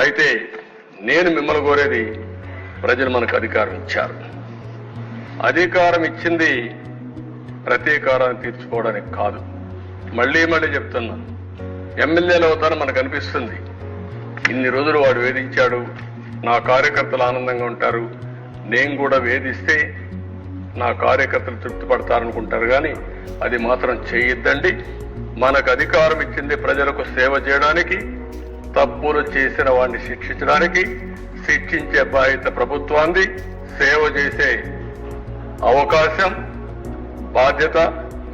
అయితే నేను మిమ్మల్ని కోరేది, ప్రజలు మనకు అధికారం ఇచ్చారు. అధికారం ఇచ్చింది ప్రతీకారాన్ని తీర్చుకోవడానికి కాదు. మళ్ళీ మళ్ళీ చెప్తున్నా, ఎమ్మెల్యేలు అవుతారని మనకు అనిపిస్తుంది. ఇన్ని రోజులు వాడు వేధించాడు, నా కార్యకర్తలు ఆనందంగా ఉంటారు, నేను కూడా వేధిస్తే నా కార్యకర్తలు తృప్తి పడతారనుకుంటారు. కానీ అది మాత్రం చేయొద్దండి. మనకు అధికారం ఇచ్చింది ప్రజలకు సేవ చేయడానికి, తప్పులు చేసిన వాడిని శిక్షించడానికి. శిక్షించే బాధ్యత ప్రభుత్వాన్ని, సేవ చేసే అవకాశం బాధ్యత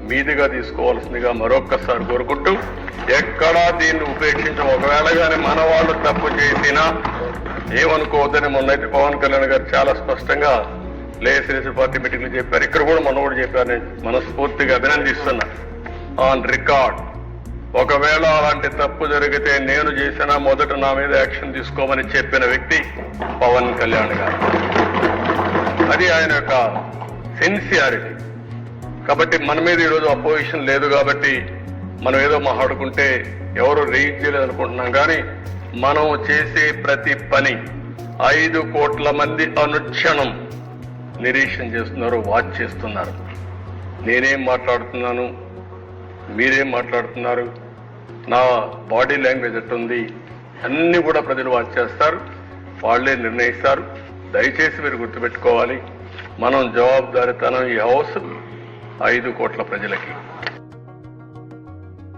మీదిగా తీసుకోవాల్సిందిగా మరొక్కసారి కోరుకుంటూ, ఎక్కడా దీన్ని ఉపేక్షించం. ఒకవేళ కానీ మన వాళ్ళు తప్పు చేసినా ఏమనుకోవద్దని మొన్నైతే పవన్ కళ్యాణ్ గారు చాలా స్పష్టంగా లేజిస్లేటివ్ పార్టీ మీటింగ్లు చెప్పారు. ఇక్కడ కూడా మొన్న కూడా చెప్పారు. నేను మనస్ఫూర్తిగా అభినందిస్తున్నా. ఆన్ రికార్డ్, ఒకవేళ అలాంటి తప్పు జరిగితే నేను చేసినా మొదట నా మీద యాక్షన్ తీసుకోమని చెప్పిన వ్యక్తి పవన్ కళ్యాణ్ గారు. అది ఆయన యొక్క సిన్సియారిటీ. కాబట్టి మన మీద ఈరోజు అపోజిషన్ లేదు కాబట్టి మనం ఏదో మాట్లాడుకుంటే ఎవరు రీచ్ చేయలేదు అనుకుంటున్నాం. కానీ మనం చేసే ప్రతి పని 5 కోట్ల మంది అనుక్షణం నిరీక్షణ చేస్తున్నారు, వాచ్ చేస్తున్నారు. నేనేం మాట్లాడుతున్నాను, మీరేం మాట్లాడుతున్నారు, నా బాడీ లాంగ్వేజ్ ఎట్టుంది, అన్ని కూడా ప్రజలు వాచ్ చేస్తారు, వాళ్లే నిర్ణయిస్తారు. దయచేసి మీరు గుర్తుపెట్టుకోవాలి, మనం జవాబుదారీతనం ఈ హౌస్ 5 కోట్ల ప్రజలకి.